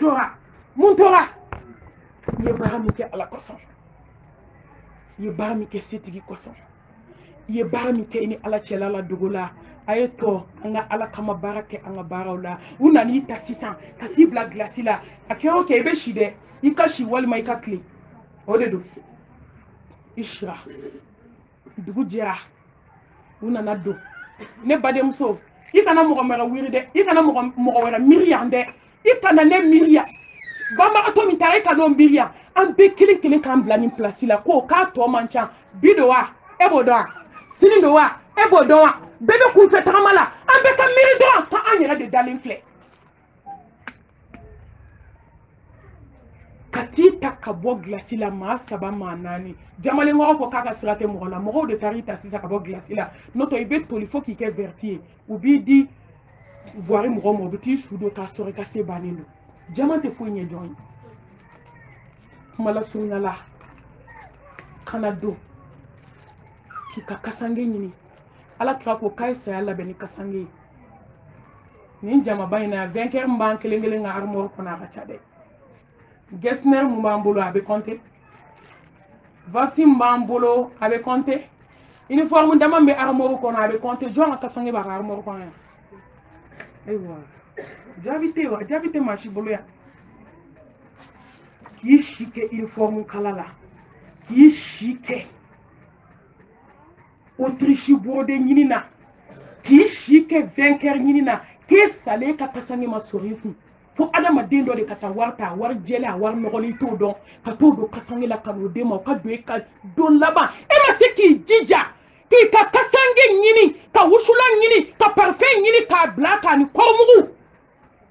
tora mun tora ye bara min kɛ ala kosɔn ye bara min kɛ setigi kosɔn ye bara min kɛ ni ala cɛla la dogo la a ye tɔ an ka ala kama baara kɛ an ka baaraw la u nan'i ta sisan ka t'i bila gilasi la a kɛ o kɛ i bɛ si dɛ i ka si walima i ka tile o de don i sira dugu jɛra u nana don ne badenmuso i kana mɔgɔ wɛrɛ wiri dɛ i kana mɔgɔ wɛrɛ miiri yan dɛ i kana ne miiri yan banbagatɔ min ta e ka n'o miiri yan an bɛɛ kelen kelen k'an bila nin pilasi la ko k'a tɔ man ca bi don wa e b'o dɔn wa sini don wa e b'o dɔn wa bɛɛ bɛ kunfɛ tagama la an bɛɛ ka miiri dɔrɔn ko an yɛrɛ de dalen filɛ ka t'i ta ka bɔ gilasi la maa 3 maa 4 jamalenkɔrɔ ko k'a ka sira tɛ mɔgɔ la mɔgɔw de taar'i ta sisan ka bɔ gilasi la n'o tɛ i bɛ toli fo k'i kɛ verti ye u b'i di voiri mɔgɔ ma u bɛ t'i su don k'a sɔrɔ i ka se bannen don jama tɛ foyi ɲɛ jɔn ye kuma la surunya la kana don k'i ka kasange ɲini ala kira ko k'a ye saya labɛn ni kasange ye nin jamaba in na vainqueur min b'an kelen kelen ka armoire kɔnɔ a ka ca dɛ Gessner mun b'an bolo a bɛ compter vaccine b'an bolo a bɛ compter uniforme dama bɛ armoire kɔnɔ a bɛ compter jɔn ka kasange b'a ka armoire kɔnɔ yan ayiwa jaabi tɛ wa jaabi tɛ maa si bolo yan k'i si kɛ uniforme kala la k'i si kɛ Autriche borde ɲini na k'i si kɛ vainqueur ɲini na k'e salen ka kasange ma sɔrɔ i kun fo adamaden dɔ de ka taa wari ta wari jɛlen a wari nɔgɔlen t'o dɔn ka t'o don kasange la ka n'o d'e ma o ka don e ka don laban e ma se k'i jija k'i ka kasange ɲini ka wusulan ɲini ka parfum ɲini k'a bila k'a ni kɔrɔmugu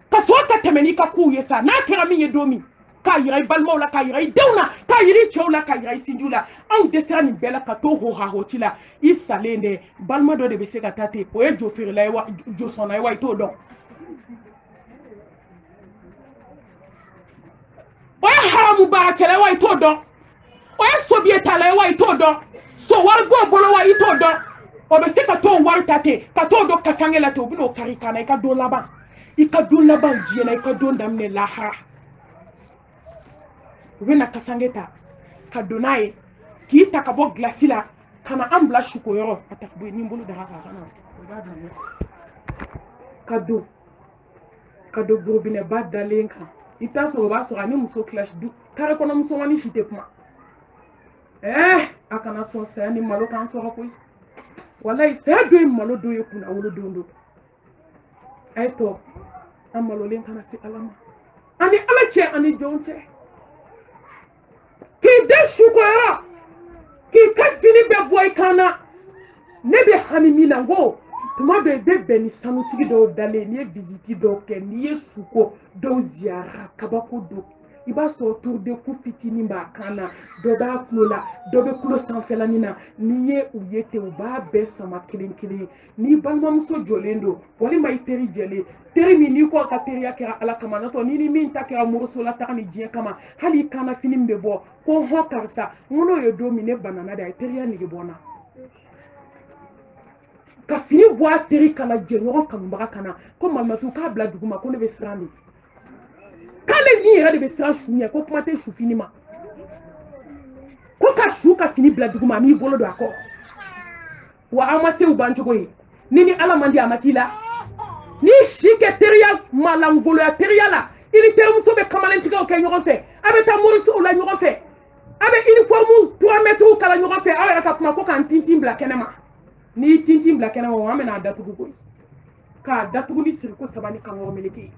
ka sɔrɔ ka tɛmɛ n'i ka kow ye sa n'a kɛra min ye don min k'a yira i balimaw la k'a yira i denw na k'a yira i cɛw la k'a yira i sinjiw la anw dɛsɛra nin bɛɛ la ka t'o hohahoti la i salen dɛ balima dɔ de bɛ se ka taa ten o ye jo feerela ye wa jo sɔnna ye wa i t'o dɔn o ye haramu baarakɛla ye wa i t'o dɔn o ye sobiyetala ye wa i t'o dɔn so wari b'o bolo wa i t'o dɔn o bɛ se ka t'o wari ta ten ka t'o don kasange la ten o bɛ n'o kari kana i ka don laban diɲɛ na i ka don daminɛ lahara u bɛ na kasange ta ka don n'a ye k'i ta ka bɔ gilasi la ka na an bila sukoyɔrɔ a ta ka bɔ yen ni n bolo daga kan ka na o b'a daminɛ ka don burubinɛba dalen kan i t'a sɔrɔ o b'a sɔrɔ a ni muso kilasi du kare kɔnɔ musomanin si tɛ kuma a kana sɔn saya ni malo k'an sɔrɔ koyi walayi saya don ye malo don ye kunna wolodon don a ye tɔ an malolen kana se ala ma ani ala cɛ ani jɔn cɛ k'i den sukoyɔrɔ k'i ka fini bɛɛ bɔ i kan na ne bɛ hami min na n ko tuma dɔ i bɛ bɛn ni sanutigi dɔw dalen n'i ye visiti dɔw kɛ n'i ye suko dɔw ziyara kabako don i b'a sɔrɔ turudenku fitinin b'a kan na dɔ b'a tulo la dɔ bɛ tulo sanfɛlanin na n'i ye u ye ten u b'a bɛɛ sama kelen kelen n'i balimamuso jɔlen don walima i teri jɛlen teri min n'i ko ka teriya kɛra ala kama n'o tɛ n'i ni min ta kɛra morosola taga ni diɲɛ kama hali i kana fini min bɛ bɔ ko hɔn karisa n ko n'o ye don min ne banana de a ye teriya nege bɔ n na ka fini bɔ a teri kana jɛɲɔgɔn kanubaga kana ko malimatu k'a bila dugu ma ko ne bɛ siran de k'ale ni yɛrɛ de bɛ siran su ɲɛ ko kuma tɛ su fini ma ko ka su ka fini bila dugu ma a m'i bolo don a kɔ wa an ma se u ban cogo ye ni ala man di a ma k'i la n'i si kɛ teriya malangoloya teriya la i ni terimuso bɛ kamalentigɛw kɛ ɲɔgɔn fɛ a bɛ taa morisow la ɲɔgɔn fɛ a bɛ uniforme 3 mètres kala ɲɔgɔn fɛ aw yɛrɛ ka kuma ko k'an tintin bila kɛnɛ ma n'i tintin bila kɛnɛ ma an bɛ n'a datugu koyi k'a datugu ni siriko 3 ni kankɔrɔ meleke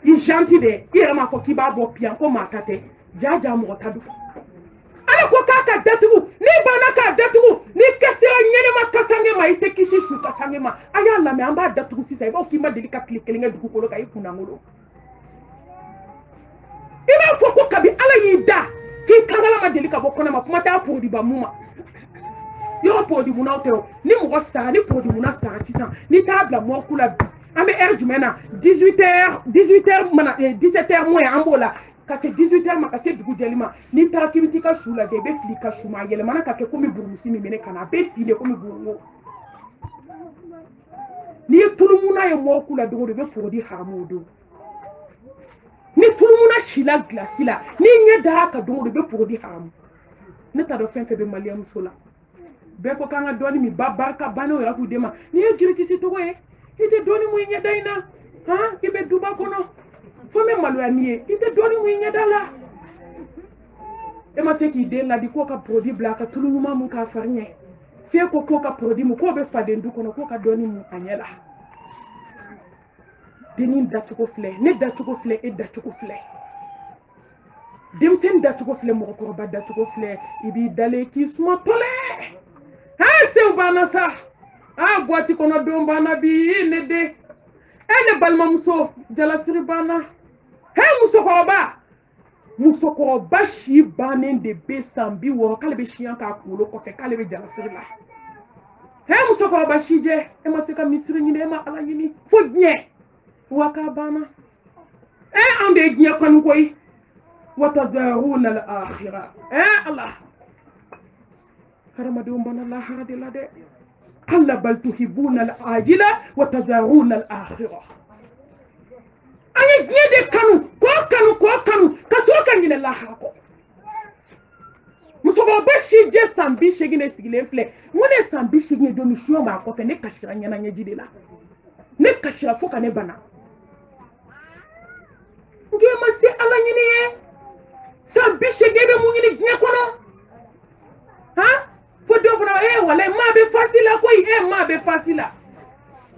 i gentil dɛ i yɛrɛ m'a fɔ k'i b'a bɔ piyan ko maa ta tɛ jaja mɔgɔ ta don ala ko k'a ka datugu n'i banna k'a datugu n'i kasira ɲɛnɛma kasange ma i tɛ kisi su kasange ma a y'a lamɛn an b'a datugu sisan i b'a fɔ k'i ma deli ka tile kelen kɛ dugukolo kan i kunnangolo i b'a fɔ ko kabi ala y'i da k'i kankala ma deli ka bɔ kɔnɔ ma kuma t'a porodiba mun ma yɔrɔ porodibunaw tɛ o ni mɔgɔ sara ni porodibuna sara sisan n'i t'a bila mɔriku la bi an bɛ heure jumɛn na 18h mana 17h moins an b'o la ka se 18h ma ka se dugu jɛli ma n'i taara k'i bɛ t'i ka su lajɛ i bɛ fili ka su ma a yɛlɛmana ka kɛ komi burumusi min minɛ ka na a bɛ fili komi burunko n'i ye tulumuna ye mɔriku la dogo i bɛ porodi haramu o don ni tulumuna shila glasi la ni ɲɛ da ka don o de bɛ produit haramu ne t'a dɔn fɛn fɛn bɛ maliyɛn muso la bɛɛ ko k'an ka dɔɔni min ba barika banna o yɛrɛ k'u den ma ni ye girikisi tɔgɔ ye i tɛ dɔɔni mun i ɲɛda in na i bɛ duba kɔnɔ fo n bɛ maloya n'i ye i tɛ dɔɔni mun i ɲɛda la e ma se k'i den ladi k'o ka produit bila a ka tulu ɲuman mun k'a fari ɲɛ f'e ko k'o ka produit mun k'o bɛ faden du kɔnɔ k'o ka dɔɔni mun a ɲɛ la denin dacogo filɛ ne dacogo filɛ e dacogo filɛ denmisɛnnin dacogo filɛ mɔgɔkɔrɔba dacogo filɛ i b'i dalen k'i suma tɔlɛ sew banna sa boîte kɔnɔ don banna bi ne den ne balimamuso jalasiri banna musokɔrɔba si bannen de bɛ san 60 k'ale bɛ siɲɛ k'a kunkolo kɔfɛ k'ale bɛ jalasiri la musokɔrɔba si jɛ e ma se ka misiri ɲini e ma ala ɲini fo diɲɛ wa k'a banna anw de ye diɲɛ kanu koyi watadharuna al-akhirah Allah hadamadenw banna lahara de la dɛ kalla bal tuhibuna al-ajila watadharuna al-akhirah an ye diɲɛ de kanu k'o kanu ka sɔrɔ ka ɲinɛ lahara kɔ musokɔrɔba si jɛ san 80 de sigilen filɛ n ko ne san 80 ye don min siyɔn b'a kɔfɛ ne kasira ɲɛnaɲɛji de la ne kasira fo ka ne bana nge ma se ala ɲini ye san 80 bɛ mun ɲini diɲɛ kɔnɔ fo dɔ fana walayi maa bɛ fasi la koyi maa bɛ fasi la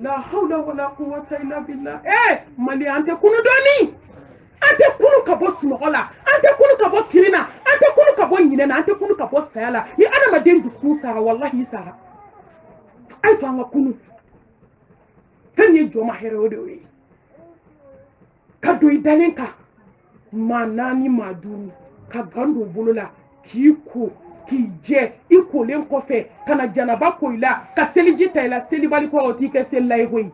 la hawla wala quwwata illa billah mali an tɛ kunu dɔɔni an tɛ kunu ka bɔ sunɔgɔ la an tɛ kunu ka bɔ kiri na an tɛ kunu ka bɔ ɲinɛ na an tɛ kunu ka bɔ saya la ni adamaden dusukun sara wallahi sara a ye to an ka kunu fɛn ye jɔn ma hɛrɛ o de ye ka don i dalen kan maa 4 maa 5 ka gan don bolo la k'i ko k'i jɛ i kolen kɔfɛ ka na janaba ko i la ka seliji ta i la selibali kɔ o t'i kɛ selila ye koyi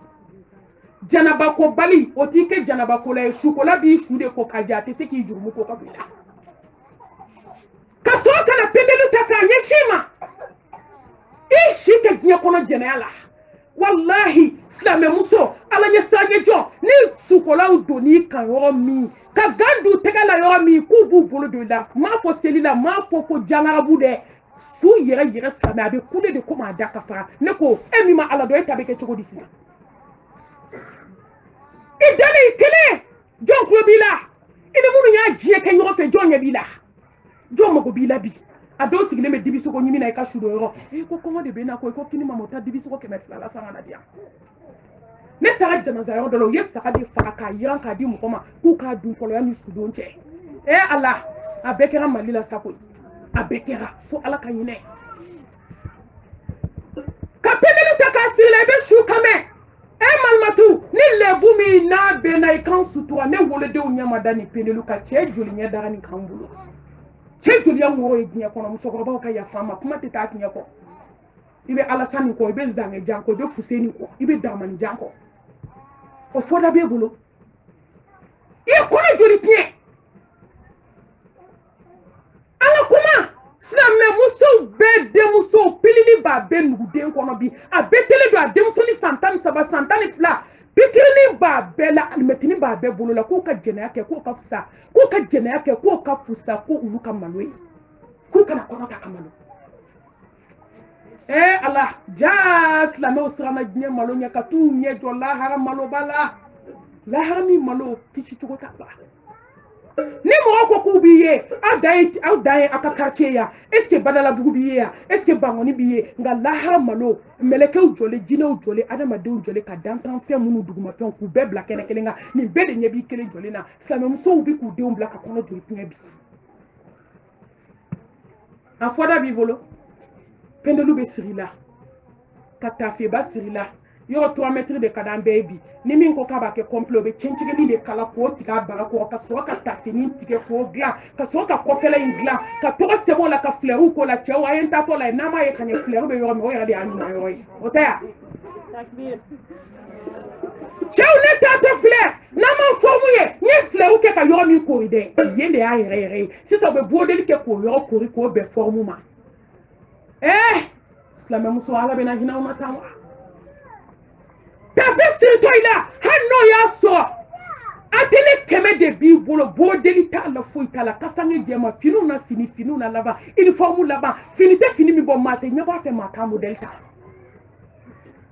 janaba ko bali o t'i kɛ janaba ko la ye sukola b'i su de ko ka jɛ a tɛ se k'i jurumu ko ka bɔ i la ka sɔrɔ ka na pendelu ta k'a ɲɛsin ma i si tɛ diɲɛ kɔnɔ jɛnɛya la wallahi silamɛmuso ala ɲɛ sirajɛ jɔ ni sukolaw donn'i kan yɔrɔ min ka gan du tɛgɛ la yɔrɔ min k'u b'u bolo don i la m'a fɔ seli la m'a fɔ ko jangarabu dɛ su yɛrɛ silamɛ a bɛ kule de ko maa da ka fara ne ko e min ma ala dɔn e ta bɛ kɛ cogo di sisan i dalen i kelen jɔn tulo b'i la i ni minnu y'a diɲɛ kɛ ɲɔgɔn fɛ jɔn ɲɛ b'i la jɔn mago b'i la bi a dɔw sigilen bɛ dibisogo ɲimi na i ka su dɔ yɔrɔ ko kɔngɔ de bɛ na ko i ko kini ma taa dibisogo 200 la san ka na di yan ne taara janaza yɔrɔ dɔ la u ye saga de faga k'a yiran k'a di mɔgɔ ma k'u k'a dun fɔlɔ yanni sudon cɛ ala a bɛɛ kɛra mali la sa koyi a bɛɛ kɛra fo ala ka hinɛ ka pendelu ta k'a siri la i bɛ su kamɛ malimatu ni lɛbu min n'a bɛnna i kan sutura ne wolodenw ɲɛ ma da ni pendelu ka cɛ joli ɲɛ dara nin kan bolo cɛ joliya woro ye diɲɛ kɔnɔ musokɔrɔbaw ka yafa ma kuma tɛ taa diɲɛ kɔ i bɛ alasani kɔ i bɛ zange jan kɔ i bɛ fuseni kɔ i bɛ damani jan kɔ o fɔda b'e bolo i ye kɔnɔ joli tiɲɛ an ka kuma silamɛmusow bɛɛ denmusow pilili b'a bɛɛ nuguden kɔnɔ bi a bɛɛ telen don a denmuso ni san 13 san 12 pikirinin b'a bɛɛ la alimɛtinin b'a bɛɛ bolo la k'u ka jɛnɛya kɛ k'u ka fisa k'u ka jɛnɛya kɛ k'u ka fisa ko olu ka malo ye k'u kana kɔnɔ ta ka malo ala jaa silamɛw siranna diɲɛ malo ɲɛ ka t'u ɲɛ jɔ lahara malo b'a la lahara min malo kisi cogo t'a la ni mɔgɔ ko k'u b'i ye aw dan ye aw ka quartier ya est ce que badalabugu b'i ye ya est ce que bangoni b'i ye nka lahara malo mɛlɛkɛw jɔlen jinɛw jɔlen adamadenw jɔlen ka dantan fɛn minnu dugumafɛnw k'u bɛɛ bila kɛnɛ kelen kan nin bɛɛ de ɲɛ b'i kelen jɔlen na silamɛmusow bi k'u denw bila ka kɔnɔ joli tiɲɛ bi a fɔda b'i bolo pendelu bɛ siri la ka tafeba siri la yɔrɔ 3 mètres de ka d'an bɛɛ ye bi ni min ko k'a b'a kɛ complet o bɛ cɛntigɛli de kala k'o tigɛ a baga kɔrɔ ka sɔrɔ ka tafini tigɛ k'o dilan ka sɔrɔ ka kɔfɛla in dilan ka tɔgɔ sɛbɛn o la ka fleurs k'o la cɛw a ye n taatɔ la ye n'an m'a ye ka ɲɛ fleurs bɛ yɔrɔ min o yɛrɛ de y'a ɲuman yɔrɔ ye o tɛ ya cɛw ne taatɔ fleurs n'an m'a fɔ mun ye n ye fleurs kɛ ka yɔrɔ min kori dɛ yen de y'a yɛrɛ yɛrɛ ye sisan u bɛ brodeli kɛ k'o yɔrɔ kori k'o bɛn forme ma silamɛmuso ala bɛna hinɛ aw ma tan wa tafe siritɔ i la hali n'o y'a sɔrɔ a tɛ ne kɛmɛ de b'i bolo bɔdeli t'a la foyi t'a la kasange jɛma finiw na finiw na laban uniforme laban fini tɛ fini min bɔ maa tɛ ɲɛ b'a fɛ maa t'a modèle ta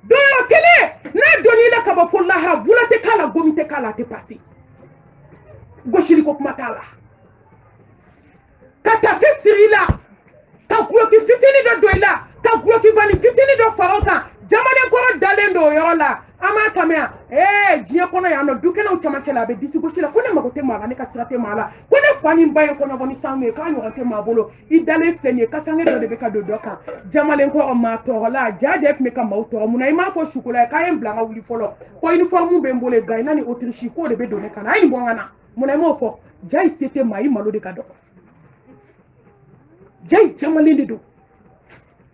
dɔyɔrɔ kelen n'a donn'i la ka bɔ fo lahara bula tɛ k'a la gomi tɛ k'a la a tɛ passé gosili ko kuma t'a la ka tafe siri i la ka guloki fitini dɔ don i la ka guloki bani fitini dɔ fara o kan jamana kɔrɔ dalen don o yɔrɔ la an m'a kamaya diɲɛ kɔnɔ yan nɔ dukɛnɛw camancɛ la a bɛ disi gosi la ko ne mago tɛ maa la ne ka sira tɛ maa la ko ne fa ni ba ye kɔɲɔbɔ ni sanu ye k'a ɲɔgɔn tɛ maa bolo i dalen filɛ nin ye kasange dɔ de bɛ ka don dɔ kan jamalen kɔrɔ maa tɔɔrɔ la jaja tun bɛ ka maaw tɔɔrɔ munna i m'a fɔ sukola ye k'a ye n bila n ka wuli fɔlɔ ko uniforme bɛ n bolo Gana ni Autriche k'o de bɛ don ne kan na a ye nin bɔ n ka na munna i m'o fɔ ja i se tɛ maa i malo de ka dɔgɔ ja i jamalen de don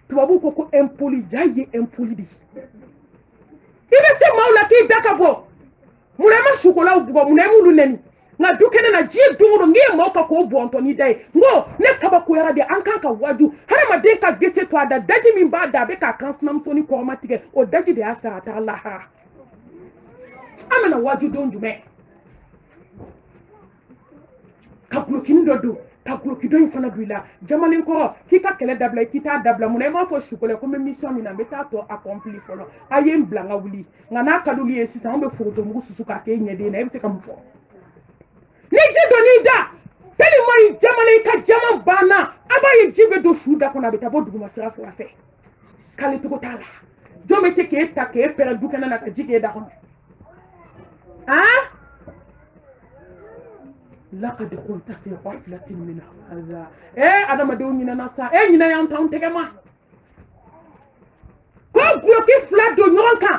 tubabu ko impoli ja i ye impoli de i bɛ se maaw la k'i da ka bɔ munna i ma sukolaw bugɔ munna i m'olu nɛni nka du kɛnɛ na diɲɛ don o don n'i ye maaw ka k'o bɔntɔ n'i da ye n ko ne kabakoyara de an kan ka waju hadamaden ka gese to a da daji min b'a da a bɛ k'a kan sinamuso ni kɔrɔma tigɛ o daji de y'a sara a taara lahara an bɛna waju don jumɛn ka gulokini dɔ don ka guloki dɔ in fana don i la jamalen kɔrɔ k'i ka kɛlɛ dabila i k'i t'a dabila munna i m'a fɔ sukola ko n bɛ mission min na n bɛ taa tɔ accompli fɔlɔ a ye n bila n ka wuli nka n'a ka d'olu ye sisan an bɛ forotomugu susu k'a k'e ɲɛden na e bɛ se ka mun fɔ ni ji donn'i da tellement i jamalen i ka jama banna a b'a ye ji bɛ don su da kɔnɔ a bɛ taa bɔ duguma sira fila fɛ k'ale cogo t'a la jɔn bɛ se k'e ta k'e pɛrɛn du kɛnɛ na ka ji k'e da kɔnɔ han لقد كنت في غفلة من هذا adamadenw ɲinɛna sa ɲinɛ y'an t'anw tɛgɛ ma ko guloki fila don ɲɔgɔn kan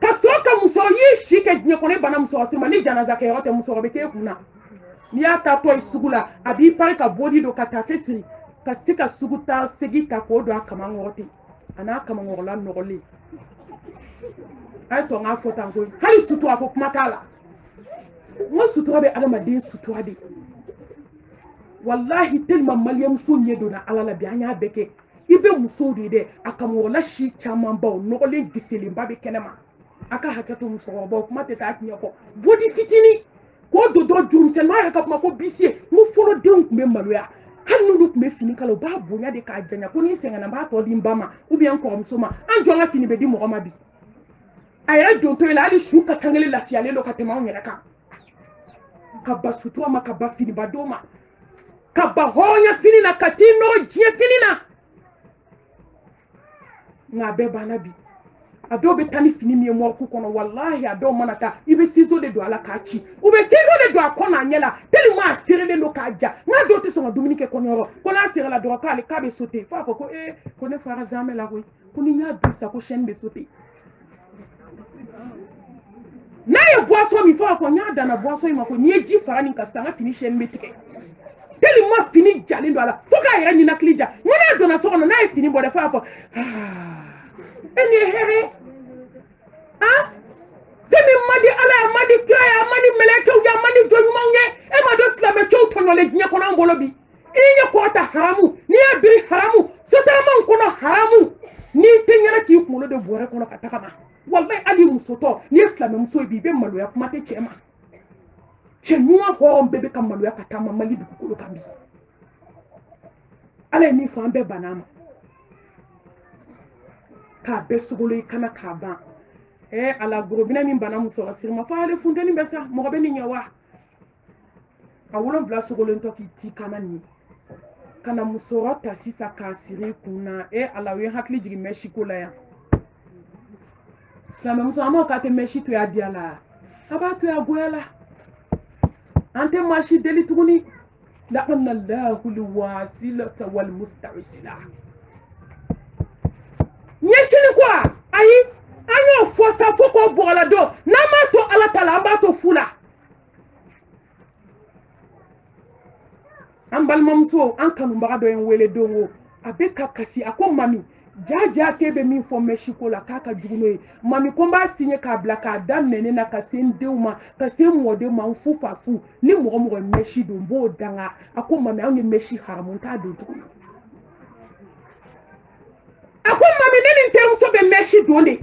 ka sɔrɔ ka muso y'i si kɛ diɲɛ kɔnɔ i bana muso si ma ni janaza kɛ yɔrɔ tɛ muso bɛ k'e kun na n'i y'a ta tɔ ye sugu la a b'i pari ka bɔdi don ka tafe siri ka se ka sugu ta segi ta k'o don a kamankɔrɔ ten a n'a kamankɔrɔla nɔgɔlen a ye tɔ n k'a fɔ tan koyi hali sutura ko kuma t'a la n ka sutura bɛ adamaden sutura de wallahi tellement maliyɛnmuso ɲɛ donna ala la bi an y'a bɛɛ kɛ i bɛ musow de dɛ a kamankɔrɔla si camanbaw nɔgɔlen giselenba bɛ kɛnɛma a ka hakɛ to musokɔrɔbaw kuma tɛ taa tiɲɛ kɔ bɔdi fitinin k'o don dɔrɔn jurumisɛnnin n'a yɛrɛ ka kuma ko bisi ye n ko fɔlɔ denw tun bɛ maloya hali n'olu tun bɛ fini kala u b'a bonya de k'a janya ko ni n sɛgɛnna n b'a tɔ di n ba ma ou bien n kɔrɔmuso ma an jɔ n ka fini bɛ di mɔgɔ ma bi a yɛrɛ dontɔ ye la hali su ka sangele lafiyalen don ka tɛmɛ anw yɛrɛ kan ka ba sutura ma ka ba finiba don ma ka ba hɔrɔnya fini na ka t'i nɔrɔ diɲɛ fini na nka a bɛɛ banna bi a dɔw bɛ taa ni fini min ye mɔriku kɔnɔ walahi a dɔw mana taa i bɛ ciseau de don a la k'a ci u bɛ ciseau de don a kɔ n'a ɲɛ la tellement a serelen don k'a ja n'a dɔw tɛ sɔn ka dumuni kɛ kɔɲɔyɔrɔ ko n'a serala dɔrɔn k'a bɛ sauter f'a fɔ ko ko ne fara zamɛ la koyi ko ni n y'a dun sisan ko chaîne bɛ sauter n'a ye boisson min fɔ a fɔ n y'a danna boisson in ma ko n'i ye ji fara nin kan sisan n ka fini chaîne bɛ tigɛ tellement fini jalen don a la fo k'a yɛrɛ ninakili ja n ko n'a donna so kɔnɔ n'a ye fini bɔ dɛ f'a fɔ e nin ye hɛrɛ ye fɛn min man di ala ye a man di kira ye a man di mɛlɛkɛw ye a man di jɔnɲumanw ye e ma dɔn silamɛcɛw tɔɲɔlen diɲɛ kɔnɔ an bolo bi i ɲɛ kɔrɔta haramu n'i y'a biri haramu sotarama kɔnɔ haramu n'i tɛ ɲɛna k'i kunkolo de bɔrɛ kɔnɔ ka tagama wallahi hali musotɔ n'i ye silamɛmuso ye bi i bɛ maloya kuma tɛ cɛ ma cɛ ɲuman hɔrɔn bɛɛ bɛ ka maloya ka taama mali dugukolo kan bi ala ye min fɔ an bɛɛ banna ma k'a bɛɛ sogolo i kana k'a ban ala gorobinɛ min bana muso ka siri ma fɔ ale funteni bɛ sa mɔgɔ bɛ nin ɲɛ wa a 7 sogolentɔ k'i ti kana nin ye kana musɔrɔ ta sisan k'a siri kun na ala o ye hakili jigin mɛsi ko la yan silamɛmuso an m'o k'a tɛ mɛsi to y'a diya la a b'a to y'a goya la an tɛ maa si deli tuguni la'anna Allahu al-wasilata wal-mustawisila ɲɛsini quoi ayi an y'o fɔ sa fo k'o bɔgɔla don n'an m'a to ala ta la an b'a to fu la an balimamuso an kanubaga dɔ ye n wele don o a bɛ ka kasi a ko mami jaja k'e bɛ min fɔ mɛsi ko la k'a ka jugu n'o ye mami ko n b'a signé k'a bila k'a daminɛ ne na ka se n denw ma ka se n mɔdenw ma n fu fa fu ni mɔgɔ mɔgɔ ye mɛsi don n b'o danga a ko mami anw ye mɛsi haramu n t'a don tuguni a ko mami ne ni n terimuso bɛ mɛsi don de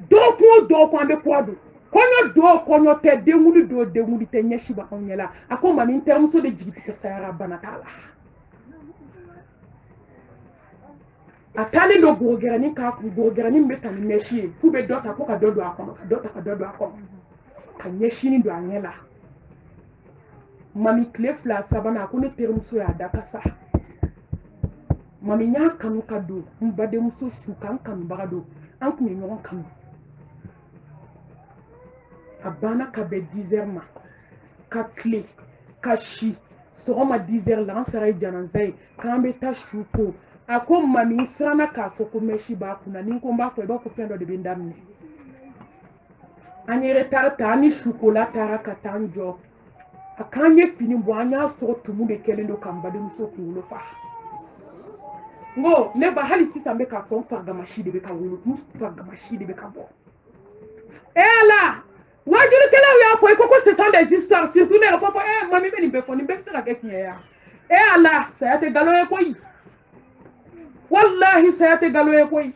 dɔgɔkun o dɔgɔkun an bɛ kura don konyo do konyo te denguli do denguli te nyeshi ba konyela ako mami intermuso de jigiti ke sayara banatala atani do gogerani ka gogerani mbetani meshi fube dota ko ka dodo akono ka dota ka dodo akono ka nyeshi ni do anyela mami kle fla sabana ko ne termuso ya dakasa mami nya kanu kado mbade muso shukan kanu bagado an kun nyon kanu abana ka be 10h ma ka clé ka shi sogoma 10h la an sara jananzai kan be ta shuko ako mami sana ka foko meshi ba kuna ni ko mba fo ba ko fendo de bindamni ani retarta ni shukola tara ka tanjo akanye fini bo anya so tumu de kelendo kamba de muso kulo fa ngo ne ba hali sisa mbe ka fon farga mashide be ka wulu musu farga mashide be ka bo ela wajuru kala ya fo ko ce sont des histoires surtout ne fo mami be ni be fo ni be sera ke kiya ela ça te galoye koyi wallahi ça te galoye koyi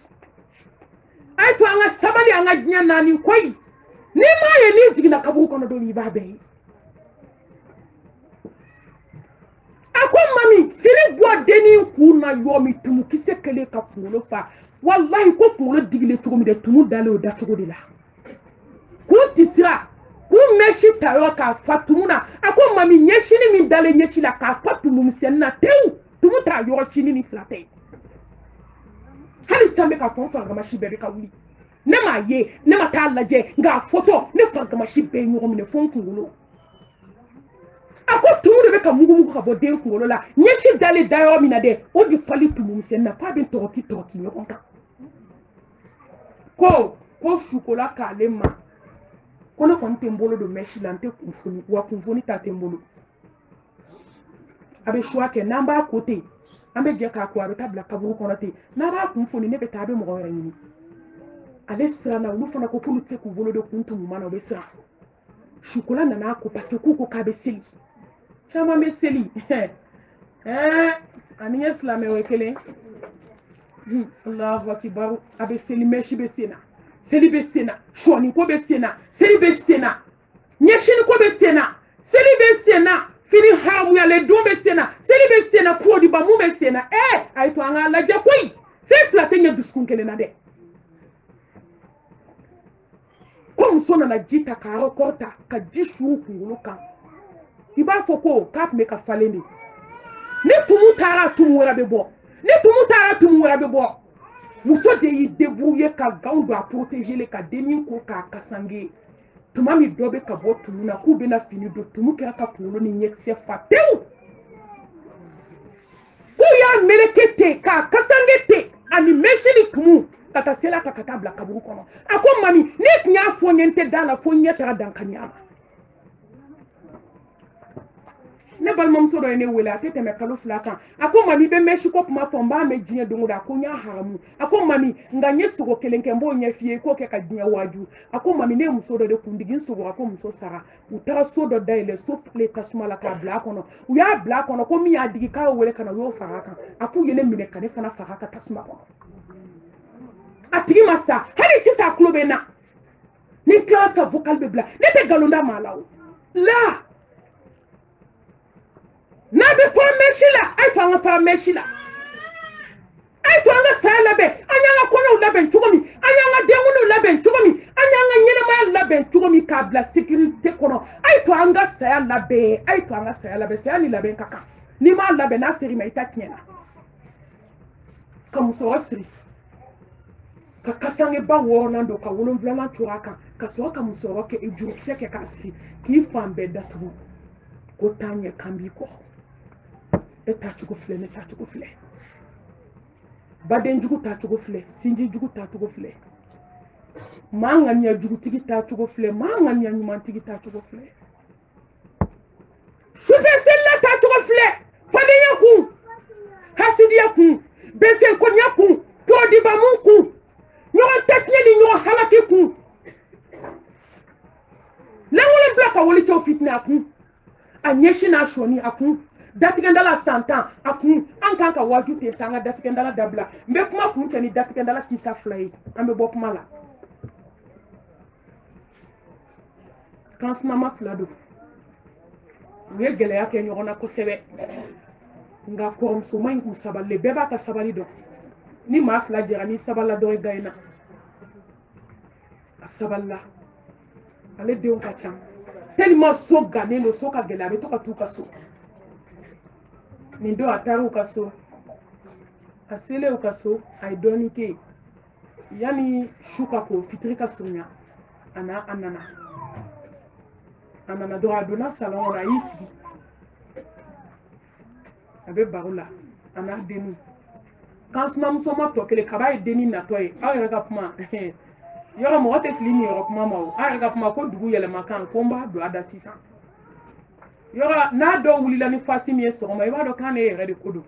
ay to anga sabali anga nyana ni koyi ni ma ye ni jigina kabu kono do mi ba be ako mami fini bo deni kuna yomi tumu kise kele ka kulo fa wallahi ko kulo digile tugo mi de tumu dale o da tugo de la kuti sira ku meshi tayo ka fatumuna ako mami nyeshini mi dale nyeshi la ka fatumu msenna tew tumu ta yo shini ni flate hali sambe ka fon fanga mashi bebe ka wuli ne ma ye ne ma ta laje nga photo ne fanga mashi be nyo mi ne fon kungulo ako tumu de be ka mugu ka bo de kungulo la nyeshi dale dayo mi na de o di fali tumu msenna pa be toki nyo konta ko shukola ka lema kono kon tembolo do meshi lante kunfuni wa kunfuni ta tembolo abe choix ke namba côté ambe je ka ko abe tabla kaburu kono te naba kunfuni ne be tabe mo gore ni ale sra na lu fana ko kulu te ku bolo do kuntu mu mana be sra chocolat nana ko parce que kuko ka be seli chama be seli ani islame wekele Allahu akbar abe seli meshi be sena seli be sena shoni ko be sena seli be sena nyeshini ko be sena seli be sena fini hamu ya le don be sena seli be sena ko di ba mu be sena ay to anga la jakoi fe flate nya duskun kele na de ko musona na jita ka rekorta ka jishu kungulu kan iba foko kap me ka falende ne tumu tara tumu wera be bo ne tumu tara tumu wera be bo muso de yi débrouiller ka gaw do a protéger le ka deni ko ka kasange tuma mi dobe ka bo tumu na ku be na fini do tumu ka ka kulo ni nyekse fatew ku ya melekete ka kasange te ani meshini tumu kata sela ka katabla kaburu kono ako mami ne tnya fo nyente dala fo nyeta dan kanyama ne balmam so do ene wela tete me kalu flaka ako mami be meshi ko kuma fo mba me jinye dongo da ko nya haramu ako mami nganye sugo kelenke mbo nya fie ko ke ka jinya waju ako mami ne muso do de kundigin sugo ako muso sara utara so do daile so fle kasuma la ka bla kono u ya bla kono ko mi adigi ka wele kana yo faraka ako yele mine kane fana faraka tasuma kono atigi masa hali sisa klobe na ni classe vocal be bla ne te galonda malaw la na be for meshila ay to anga fa meshila ay to anga sala be anya kono laben tugomi anya denguno laben tugomi anya nyene ma laben tugomi ka bla sécurité kono ay to anga saya labe saya ni laben kaka ni ma laben na seri mai taknyena comme so asri ka kasange ba wona ndo ka wolon blana turaka ka so ka musoro ke ejurukse ke kasri ki fambe datu ko tanye kambi ko eta chugo fle ne ta chugo fle baden jugu ta chugo fle sinji jugu ta chugo fle manganya jugu tigi ta chugo fle manganya nyuma tigi ta chugo fle sufe sella ta chugo fle fadenya ku hasidiya ku besen ko nyaku podi ba mun ku nyo tekne ni nyo halaki ku la wala blaka wali cho fitna ku anyeshi na shoni aku datikendala santan aku ankan ka waju te sanga datikendala dabla mbe kuma ku tani datikendala tisa flay ambe bop mala kansnama fila don u ye gɛlɛya kɛ ɲɔgɔn na kosɛbɛ nga kɔrɔmusoman in kun sabalilen bɛɛ b'a ka sabali dɔn ni maa fila jɛra ni sabala dɔ ye gayina a sabalila ale denw ka ca tellement so gannen don so ka gɛlɛ a bɛ to ka t'u ka so nin don a taara u ka so a selen u ka so a ye dɔɔnin kɛ yen yani su ka ko fitiri ka surunya a nana dɔrɔn a donna salon kɔnɔ a y'i sigi a bɛ baro la a n'a denninw kansinamuso ma tɔ kelen kaba ye dennin natɔ ye aw yɛrɛ ka kuma yɔrɔ mɔgɔ tɛ fili nin yɔrɔ kuma ma o aw yɛrɛ ka kuma ko dugu yɛlɛma kan ko n b'a don a da sisan yɔrɔ n'a dɔw wulila ni fasi min ye sɔgɔma i b'a dɔn k'an ne yɛrɛ de ko don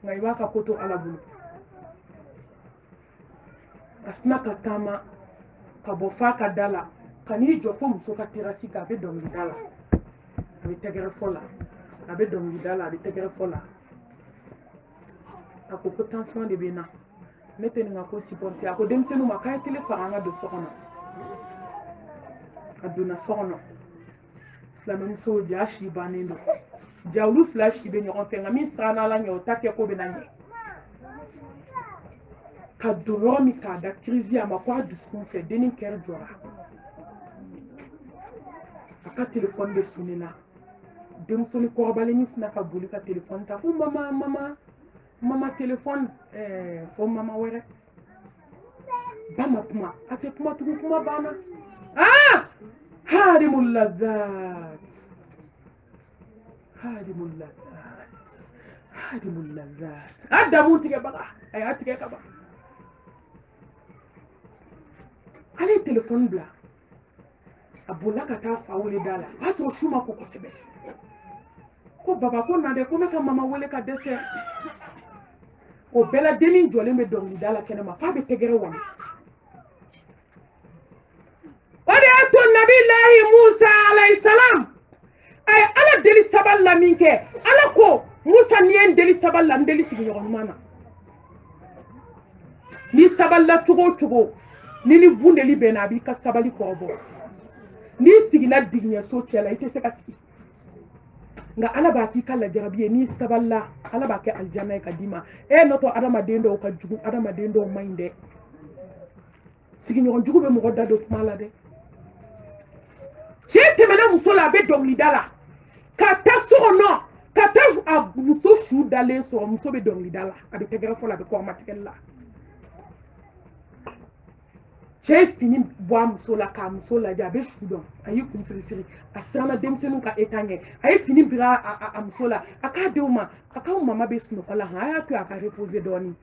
nka i b'a ka ko to ala bolo a sina ka taama ka bɔ f'a ka da la ka n'i jɔ fo muso ka terasi kan a bɛ dɔnkilida la a bɛ tɛgɛrɛ fɔ la a bɛ dɔnkilida la a bɛ tɛgɛrɛ fɔ la a ko tension de bɛ n na ne tɛ nin ka ko supporter a ko denmisɛnninw ma k'a ye tele fara an ka don so kɔnɔ a donna so kɔnɔ silamɛmusow ja si bannen don ja olu fila si bɛ ɲɔgɔn fɛ nka min siranna ala ɲɛ o ta kɛ ko bɛ na ɲɛ ka don yɔrɔ min k'a da crise a ma ko a dusukun fɛ dennin kɛra jɔra a ka telefɔni bɛ sonné na denmusonin kɔrɔbalennin sina ka boli ka telefɔni ta ko mama telefɔni fɔ mama wɛrɛ ba ma kuma a tɛ kuma tugun kuma banna harimul lazat a damu tigɛbaga a y'a tigɛ ka ban ale ye telefɔni bila a bolila ka taa fa wele da la o y'a sɔrɔ su ma ko kosɛbɛ ko baba ko na dɛ ko ne ka mama wele ka dɛsɛ o bɛɛ la dennin jɔlen bɛ dɔnkilida la kɛnɛma f'a bɛ tɛgɛrɛ wani o de y'a to nabilahi musa alayhi salam a ye ala deli sabali la min kɛ ala ko musa n'i ye n deli sabali la n deli sigiɲɔgɔn ɲuman na n'i sabalila cogo o cogo ni bundeli bɛ na a b'i ka sabali kɔrɔbɔ n'i sigila digiɲɛso cɛ la i tɛ se ka sigi nka ala b'a k'i ka lajarabi ye n'i sabalila ala b'a kɛ alijanna ye ka d'i ma n'o tɛ adamaden dɔw ka jugu adamaden dɔw man ɲi dɛ sigiɲɔgɔn jugu bɛ mɔgɔ da don kuma la dɛ cɛ tɛmɛna muso la a bɛ dɔnkilida la ka taa so kɔnɔ ka taa a muso su dalen sɔrɔ muso bɛ dɔnkilida la a bɛ tɛgɛrɛ fɔ la a bɛ kɔrɔmatigɛli la cɛ ye fini bɔ a muso la k'a muso lajɛ a bɛ su dɔn a y'i kun firifiri a siranna denmisɛnninw ka état ɲɛ a ye fini biri a muso la a k'a denw ma a k'aw mama bɛ sunɔgɔ la a y'a to a ka reposer dɔɔnin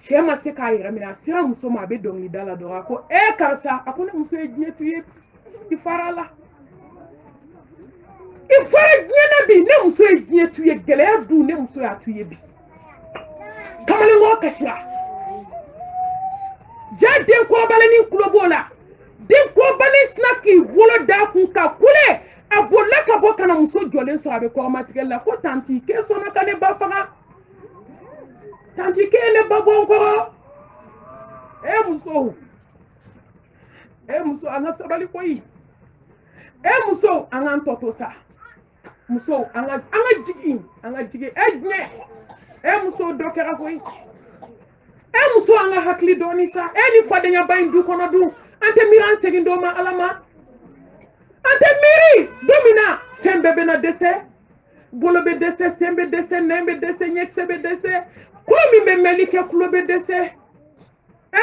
cɛ ma se k'a yɛrɛ minɛ a sera muso ma a bɛ dɔnkilida la dɔrɔn a ko karisa a ko ne muso ye diɲɛ tu ye i fara la i fara diɲɛ na bi ne muso ye diɲɛ tu ye gɛlɛya du ne muso y'a tu ye bi kamalenkɔrɔ kasira ja den kɔrɔbalennin kulo b'o la den kɔrɔbalen sina k'i wolo d'a kun ka kule a bolila ka bɔ ka na muso jɔlen sɔrɔ a bɛ kɔrɔmatigɛli la ko tanti k'e sɔnna ka ne ba faga tanti k'e ye ne ba bɔ n kɔrɔ muso an ka sabali koyi muso an k'an tɔ to sa muso an ka jigin diɲɛ muso dɔ kɛra koyi muso an ka hakili dɔɔni sa ni fadenyaba in du kɔnɔ dun an tɛ miiri an segin dɔ ma ala ma an tɛ miiri don min na fɛn bɛɛ bɛna dɛsɛ bolo bɛ dɛsɛ sen bɛ dɛsɛ nɛn bɛ dɛsɛ ɲɛkisɛ bɛ dɛsɛ kulo min bɛ mɛnli kɛ kulo bɛ dɛsɛ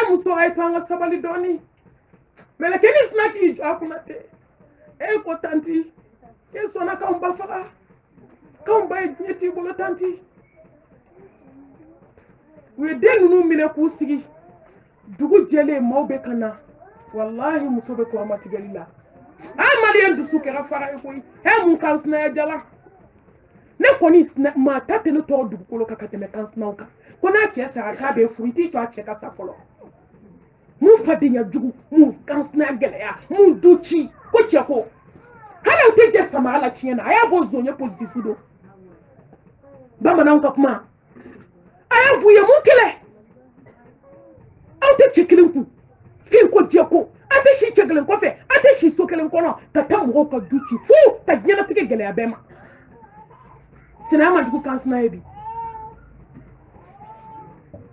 muso a ye to an ka sabali dɔɔni mɛlɛkɛnin sina k'i jɔ a kunna ten ko tanti e sɔnna k'anw ba faga k'anw ba ye diɲɛ t'i bolo tanti u ye den ninnu minɛ k'u sigi dugu jɛlen maaw bɛ ka na walahi muso bɛ kɔrɔmatigɛli la maliyɛn dusu kɛra fara ye koyi mun kansinaya jala ne kɔni maa ta tɛ ne tɔgɔ dugukolo kan ka tɛmɛ kansinaw kan ko n'a cɛ sara k'a bɛ furu i t'i jɔ a cɛ ka sa fɔlɔ mun fadenya jugu mun kansinaya gɛlɛya mun du ci ko cɛ ko hali aw tɛ jɛ samara la tiɲɛ na a y'a bɔ zonye polisi don bamananw ka kuma a y'a f'u ye mun kɛlɛ aw tɛ cɛ kelen kun fin ko jeko ate shi chegelen ko fe ate shi so kelen kono ka tamu ko duki fu ta gena tike gele abema sinama duku kansna ebi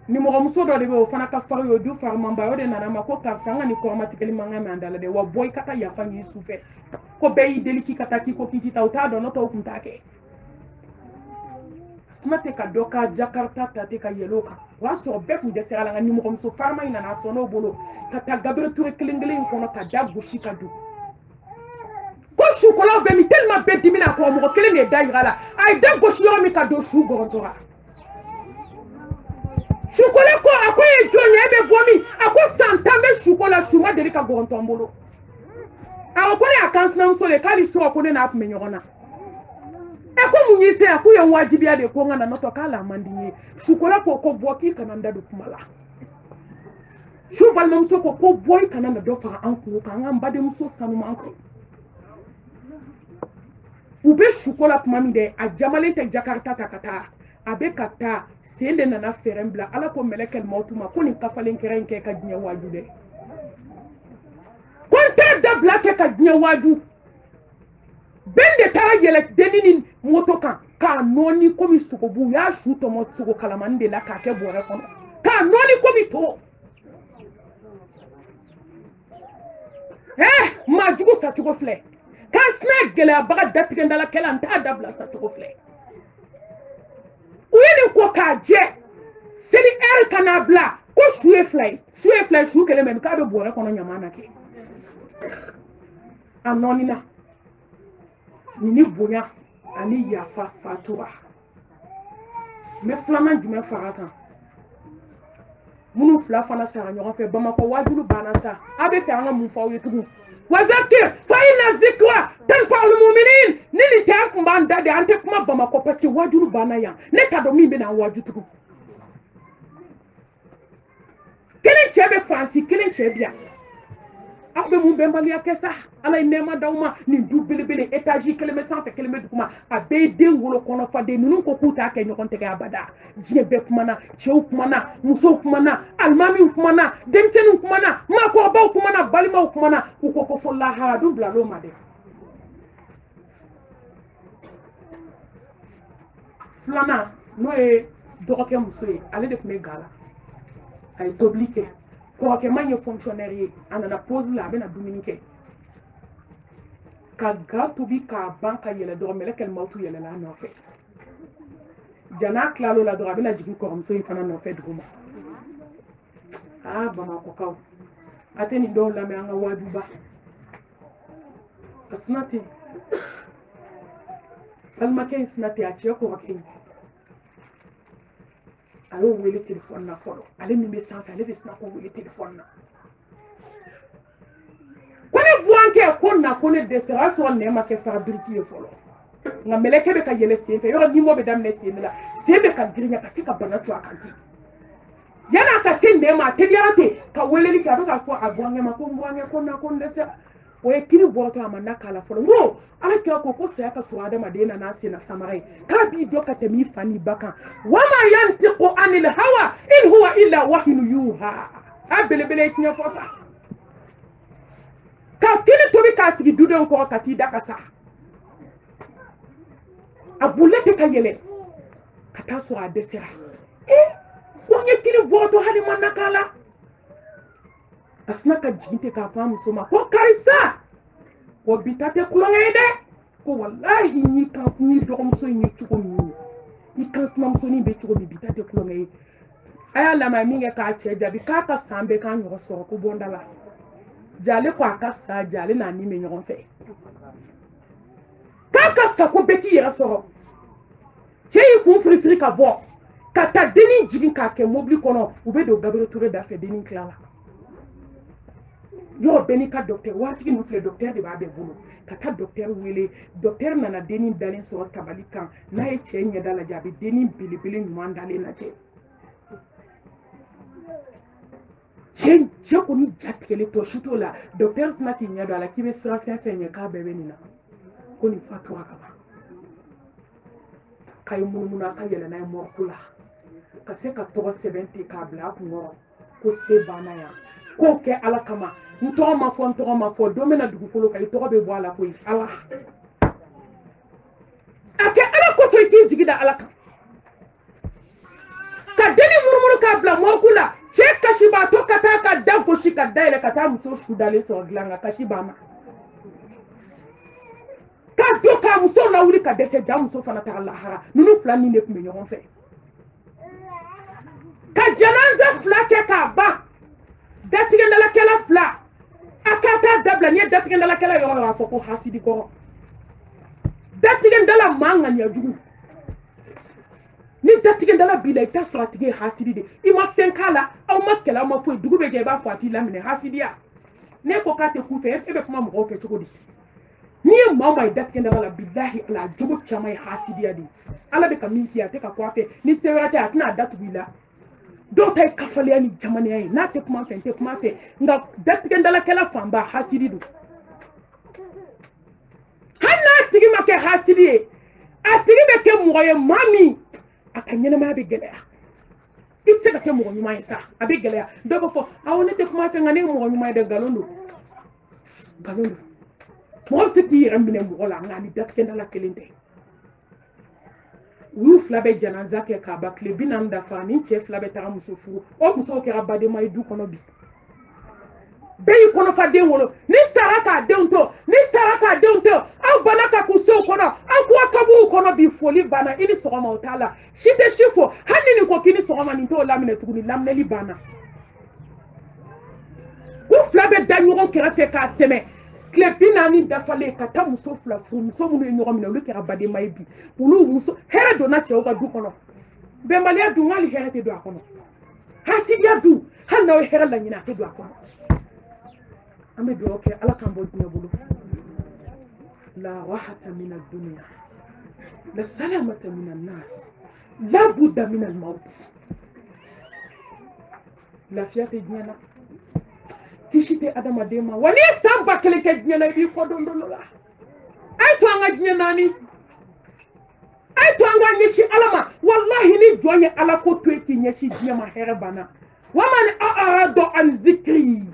ni mo muso do de be o fana ka fari yo du far mamba yo de nana ma ko ka sanga ni ko matikeli manga me andala de wa boy kata ya fangi sufe ko be yi deliki kata ki ko kiti tawta do no to kuntake mate ka doka Jakarta tate ka yeloka wa so be ku de sera la ni mo muso farma ina na sono bolo kata gabre tour klingling kono ka dagu shikadu ko chocolat be mi tellement be dimina ko mo kele ne dayira la ay dagu shiyo mi ka do shu gorontora chocolat ko akoye jonya be gomi ako santambe chocolat chuma de ka gorontombolo ako ne akansna so le kali so ko ne na ap menyona eko munyise akuye wajibi de ko ngana noto kala mandinye chocolat ko boki kananda do kumala shubal mamso ko boy kananda do fa anku kan ngam bade muso sanu manko ube chocolat mami de a jamalente Jakarta takata abe kata sende nana ferembla ala ko melekel mautuma ko ni kafalen kerenke ka dinya waju de konta da blake ka dinya waju bende tara yele denini moto kan ka noni komi sukobu ya shuto mo suko kalamande la ka ke bore kono ka noni komi to majugo sa tugo fle ka snack gele abaga datige ndala kela nta dabla sa tugo fle uyeni ko ka je seni kanabla ko shuwe fly shu kele mem ka be bore kono nyamana ke anonina ni bonya ani yafa fatura me flama du me farata munu fla fana sara nyoga fe bamako wajulu bana sa abe fe anga mu fawo yetugu wazakir fa inna zikra tanfa'ul mu'minin nini ta kumbanda de ante kuma bamako parce que wajulu bana ya ne ta do mimbe na wajutugu kelen chebe fancy kelen chebia abe mu bembali akesa ala inema dauma ni dubelebele étage keleme sanfé keleme dukuma abe de wolo kono fa de nunu ko kuta ke nyokon tege abada jiye be kumana chew kumana muso kumana almami kumana demsenu kumana mako ba kumana balima kumana ko fo la ha du bla lo made flana no e doke muso e ale de kume gala ay toblike ko ke manye fonctionnaire anana pose la bena dominique ka gato bi ka banka yele do mele kel mautu yele la no fe jana klalo la do bena jigi ko amso ifana no fe duguma bama ko kaw ateni do la me anga wadu ba asnati alma ken snati a cheko wakin alo wele telephone na folo ale mi message ale be snako wele telephone na kone buanke konna kone desera so ne ma ke fabriki e folo nga meleke be ka yele sefe yo ni mo be dam ne semela sebe ka girinya ka sika bana to akanti yana ka sende ma tediate ka wele li ka do ka fo abuange ma ko buange konna konde se o e kiri boto amana kala folo ngo ala ke ko se aka so adama de na nasi na samarai ka bi do ka temi fani baka wama yantiqu anil hawa in huwa illa wahyun yuha abelebele tinya fosa ka kini tobi ka sigi dudon ko ka ti daka sa abulete ka yele ka ta so adesera ko nye kini boto hali manakala asna ka jinte ka famu soma ko karisa ko bitate kulongede ko wallahi ni kan ni dom so ni chuko ni kan snam so ni be chuko bi bitate kulongede aya la ma minge ka che jabi ka sambe kan yo so ko bondala jale ko aka sa jale na ni me nyon fe ka sa ko beti yera so che yi ku frifri ka bo ka ta deni jigin ka ke mobli kono ube do gabiro toure da fe deni klala yo beni ka docteur wati no fle docteur de ba be bulu ka docteur wele docteur nana deni dalin so tabalikan na e chenye dala jabi deni bilibili mandale na che chen ko ni jatkele to shuto la docteur snati nya dala kibe sra fenye ka bebe ni na ko ni fatwa ka ba kay mununa ka yele na mo kula ka se ka to 70 ka bla ko se bana ya ko kɛ ala kama n tɔgɔ ma fɔ don bɛna dugukolo kan i tɔgɔ bɛ bɔ a la koyi ala a kɛ ala kosɔn i k'i jigi da ala kan ka denni murumuru k'a bila mɔku la cɛ kasibaatɔ ka taa ka da gosi ka da yɛlɛ ka taa muso su dalen sɔrɔ dilan kan kasi b'a ma ka don k'a muso lawuli ka dɛsɛ ja muso fana taga lahara ninnu fila nin de tun bɛ ɲɔgɔn fɛ ka janaza fila kɛ k'a ban datigɛndalakɛla fila a k'a taa dabila n'i ye datigɛndalakɛla yɔrɔ yɔrɔ a fɔ ko hasidi kɔrɔ datigɛndala maa ŋaniya jugu ni datigɛndala b'i la i bɛ taa sɔrɔ a tigi ye hasidi de i ma fɛn k'a la aw ma kɛlɛ aw ma foyi dugu bɛ jɛ i b'a fɔ a t'i laminɛ hasidiya n'e ko k'a tɛ ku fɛ e bɛ kuma mɔgɔw fɛ cogo di n'i ye maa o maa ye datigɛndala la bilahi ala jogo caman ye hasidiya de ye ala bɛ ka min k'i ye a tɛ ka kɔ a fɛ ni se wɛrɛ tɛ a tɛna a datugu i la dɔw ta ye kafaleya ni jamanaya ye n'a tɛ kuma fɛ n tɛ kuma fɛ nka datigɛndalakɛla fanba hasidi don hali n'a tigi ma kɛ hasidi ye a tigi bɛ kɛ mɔgɔ ye maa min a ka ɲɛnamaya bɛ gɛlɛya i tɛ se ka kɛ mɔgɔ ɲuman ye sa a bɛ gɛlɛya dɔw b'a fɔ awɔ ne tɛ kuma fɛ nka ne ye mɔgɔ ɲuman ye dɛ nkalon don mɔgɔ bɛ se k'i yɛrɛ minɛ mɔgɔ la nka ni datigɛndala kelen tɛ u y'u fila bɛ janaza kɛ k'a ban tile 40 dafa ni cɛ fila bɛ taga muso furu o musow kɛra badenma ye du kɔnɔ bi bɛɛ y'i kɔnɔfa den wolo ni sara k'a denw to aw banna ka k'u sew kɔnɔ aw k'u kaburuw kɔnɔ bi foli banna i ni sɔgɔma o t'a la si tɛ si fo hali ni nin ko k'i ni sɔgɔma nin t'o laminɛ tuguni laminɛli banna k'u fila bɛ da ɲɔgɔn kɛrɛfɛ k'a sɛmɛ tile 40 dafalen ka taa muso fila furu muso minnu ye ɲɔgɔn minɛ olu kɛra badenma ye bi olu muso hɛrɛ donna cɛw ka du kɔnɔ bɛnbaliya dun hali hɛrɛ tɛ don a kɔnɔ hasidiya dun hali n'aw ye hɛrɛ laɲini a tɛ don a kɔnɔ an bɛ dugawu kɛ ala k'an bɔ diɲɛ bolo la rahata min ad-dunya la salamata min an-nas la budda min al-maut lafiya tɛ diɲɛ na kisi tɛ adamaden ma wa n'i ye san 1000 kɛ diɲɛ na i b'i kɔ don dɔ la a ye to an ka diɲɛ naani a ye to an ka ɲɛsin ala ma wallahi ni jɔn ye ala ko to yen k'i ɲɛsin diɲɛ ma hɛrɛ banna wa man a'rada an zikri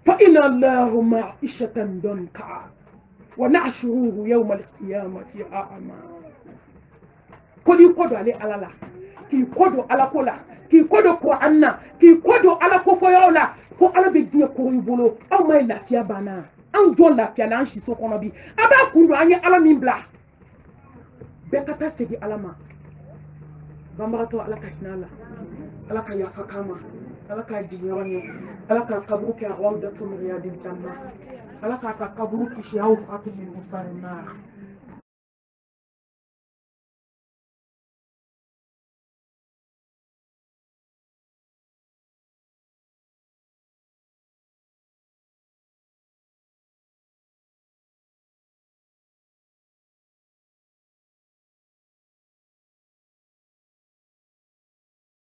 فإن الله معيشة ضنكا ونحشره يوم القيامة أعمى كوني كودو على الله كي كودو على كولا كي كودو قرآن كي كودو على كفايولا كو على بيجي كوري بولو أو ما يلافيا بانا أو جون لافيا لان شي سو كونو بي أبا كوندو أني على مين بلا بكتا سيدي على ما بامبراتو على كاشنالا على كيا فكاما ala ka jiginyɔrɔ ala ka kaburu kɛ rawdatu min riyadil janna ala ka kaburu kisi aw fatu min